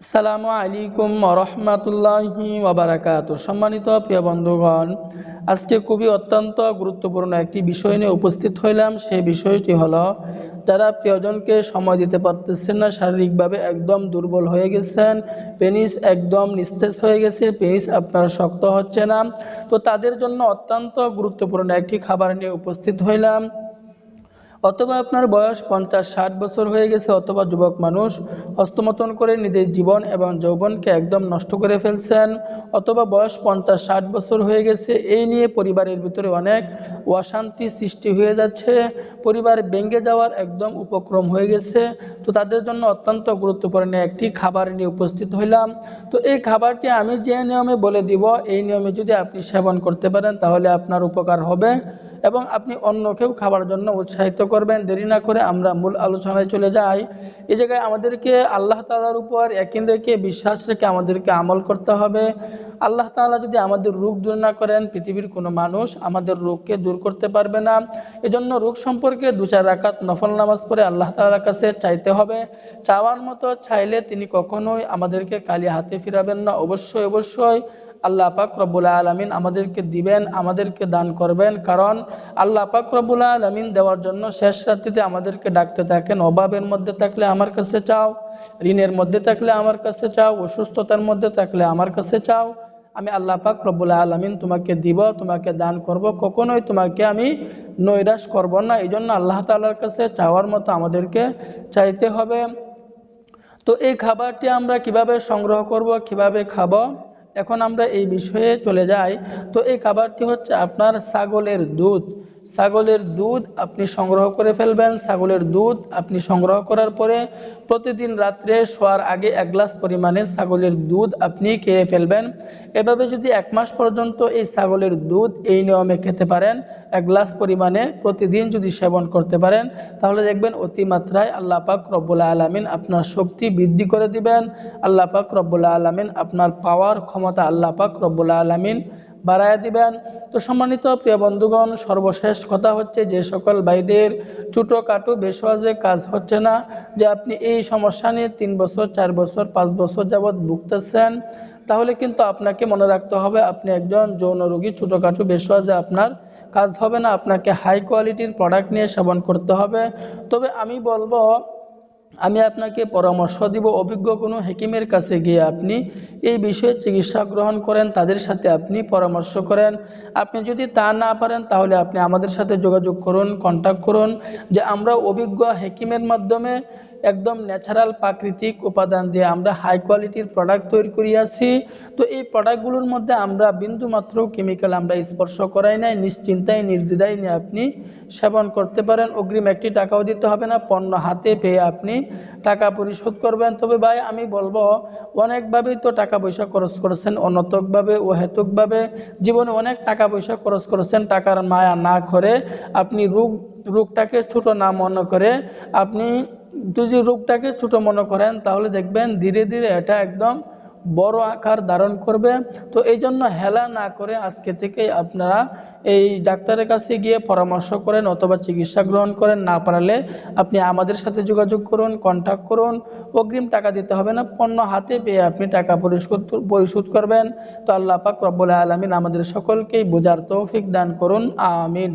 আসসালামু আলাইকুম রহমতুল্লাহি ওয়াবারাকাতু। সম্মানিত প্রিয় বন্ধুগণ, আজকে খুবই অত্যন্ত গুরুত্বপূর্ণ একটি বিষয় নিয়ে উপস্থিত হইলাম। সেই বিষয়টি হলো, যারা প্রিয়জনকে সময় দিতে পারতেছেন না, শারীরিকভাবে একদম দুর্বল হয়ে গেছেন, পেনিস একদম নিস্তেজ হয়ে গেছে, পেনিস আপনার শক্ত হচ্ছে না, তো তাদের জন্য অত্যন্ত গুরুত্বপূর্ণ একটি খাবার নিয়ে উপস্থিত হইলাম। অথবা আপনার বয়স 50-60 বছর হয়ে গেছে, অথবা যুবক মানুষ হস্তমতন করে নিজের জীবন এবং যৌবনকে একদম নষ্ট করে ফেলছেন, অথবা বয়স 50-60 বছর হয়ে গেছে, এই নিয়ে পরিবারের ভিতরে অনেক অশান্তি সৃষ্টি হয়ে যাচ্ছে, পরিবার ভেঙে যাওয়ার একদম উপক্রম হয়ে গেছে। তো তাদের জন্য অত্যন্ত গুরুত্বপূর্ণ একটি খাবার নিয়ে উপস্থিত হইলাম। তো এই খাবারটি আমি যে নিয়মে বলে দিব, এই নিয়মে যদি আপনি সেবন করতে পারেন তাহলে আপনার উপকার হবে এবং আপনি অন্যকেও খাবার জন্য উৎসাহিত করবেন। দেরি না করে আমরা মূল আলোচনায় চলে যাই। এই জায়গায় আমাদেরকে আল্লাহ তাআলার উপর ইয়াকিন রেখে, বিশ্বাস রেখে আমাদেরকে আমল করতে হবে। আল্লাহ তাআলা যদি আমাদের রোগ দূর না করেন, পৃথিবীর কোনো মানুষ আমাদের রোগকে দূর করতে পারবে না। এজন্য রোগ সম্পর্কে 2-4 রাকাত নফল নামাজ পড়ে আল্লাহ তাআলার কাছে চাইতে হবে। চাওয়ার মতো চাইলে তিনি কখনোই আমাদেরকে খালি হাতে ফিরাবেন না। অবশ্যই অবশ্যই আল্লাহ পাক রব্বুল আলামিন আমাদেরকে দিবেন, আমাদেরকে দান করবেন। কারণ আল্লাহ পাক রব্বুল আলামিন দেওয়ার জন্য শেষ রাত্রিতে আমাদেরকে ডাকতে থাকেন। অভাবের মধ্যে থাকলে আমার কাছে চাও, ঋণের মধ্যে থাকলে আমার কাছে চাও, অসুস্থতার মধ্যে থাকলে আমার কাছে চাও, আমি আল্লাহ পাক রব্বুল আলামিন তোমাকে দিব, তোমাকে দান করব, কখনোই তোমাকে আমি নৈরাশ করব না। এই জন্য আল্লাহ তাআলার কাছে চাওয়ার মতো আমাদেরকে চাইতে হবে। তো এই খাবারটি আমরা কিভাবে সংগ্রহ করব, কিভাবে খাবো, এখন আমরা এই বিষয়ে চলে যাই। তো এই খাবারটি হচ্ছে আপনার ছাগলের দুধ। ছাগলের দুধ আপনি সংগ্রহ করে ফেলবেন। ছাগলের দুধ আপনি সংগ্রহ করার পরে প্রতিদিন রাত্রে শোয়ার আগে 1 গ্লাস পরিমাণে ছাগলের দুধ আপনি খেয়ে ফেলবেন। এভাবে যদি 1 মাস পর্যন্ত এই ছাগলের দুধ এই নিয়মে খেতে পারেন, 1 গ্লাস পরিমাণে প্রতিদিন যদি সেবন করতে পারেন, তাহলে দেখবেন অতিমাত্রায় আল্লাহ পাক রব্বুল আলামিন আপনার শক্তি বৃদ্ধি করে দিবেন। আল্লাহ পাক রব্বুল আলামিন আপনার পাওয়ার ক্ষমতা আল্লাহ পাক রব্বুল আলামিন বাড়ায় দিবেন। তো সম্মানিত প্রিয় বন্ধুগণ, সর্বশেষ কথা হচ্ছে, যে সকল ভাইদের ছোটোখাটো বেশওয়াজে কাজ হচ্ছে না, যে আপনি এই সমস্যা নিয়ে 3 বছর, 4 বছর, 5 বছর যাবৎ ভুগতেছেন, তাহলে কিন্তু আপনাকে মনে রাখতে হবে আপনি একজন যৌন রোগী। ছোটোখাটো বেশওয়াজে আপনার কাজ হবে না, আপনাকে হাই কোয়ালিটির প্রোডাক্ট নিয়ে সেবন করতে হবে। তবে আমি বলবো, আমি আপনাকে পরামর্শ দিব, অভিজ্ঞ কোনো হেকিমের কাছে গিয়ে আপনি এই বিষয়ে চিকিৎসা গ্রহণ করেন, তাদের সাথে আপনি পরামর্শ করেন। আপনি যদি তা না পারেন তাহলে আপনি আমাদের সাথে যোগাযোগ করুন, কন্ট্যাক্ট করুন, যে আমরা অভিজ্ঞ হেকিমের মাধ্যমে একদম ন্যাচারাল প্রাকৃতিক উপাদান দিয়ে আমরা হাই কোয়ালিটির প্রোডাক্ট তৈরি করিয়াছি। তো এই প্রোডাক্টগুলোর মধ্যে আমরা বিন্দুমাত্র কেমিক্যাল আমরা স্পর্শ করাই নাই। নিশ্চিন্তায় নির্দ্বিধায় নিয়ে আপনি সেবন করতে পারেন। অগ্রিম একটি টাকাও দিতে হবে না, পণ্য হাতে পেয়ে আপনি টাকা পরিশোধ করবেন। তবে ভাই আমি বলবো, অনেকভাবেই তো টাকা পয়সা খরচ করেছেন, অনর্থকভাবে ও হেতুকভাবে জীবনে অনেক টাকা পয়সা খরচ করেছেন। টাকার মায়া না করে আপনি রোগটাকে ছোট না মনে করে, আপনি যদি রোগটাকে ছোট মনে করেন তাহলে দেখবেন ধীরে ধীরে এটা একদম বড় আকার ধারণ করবে। তো এই জন্য হেলা না করে আজকে থেকে আপনারা এই ডাক্তারের কাছে গিয়ে পরামর্শ করেন অথবা চিকিৎসা গ্রহণ করেন। না পারলে আপনি আমাদের সাথে যোগাযোগ করুন, কন্ট্যাক্ট করুন। অগ্রিম টাকা দিতে হবে না, পণ্য হাতে পেয়ে আপনি টাকা পরিশোধ করবেন। তো আল্লাহ পাক রব্বুল আলামিন আমাদের সকলকেই বোঝার তৌফিক দান করুন, আমিন।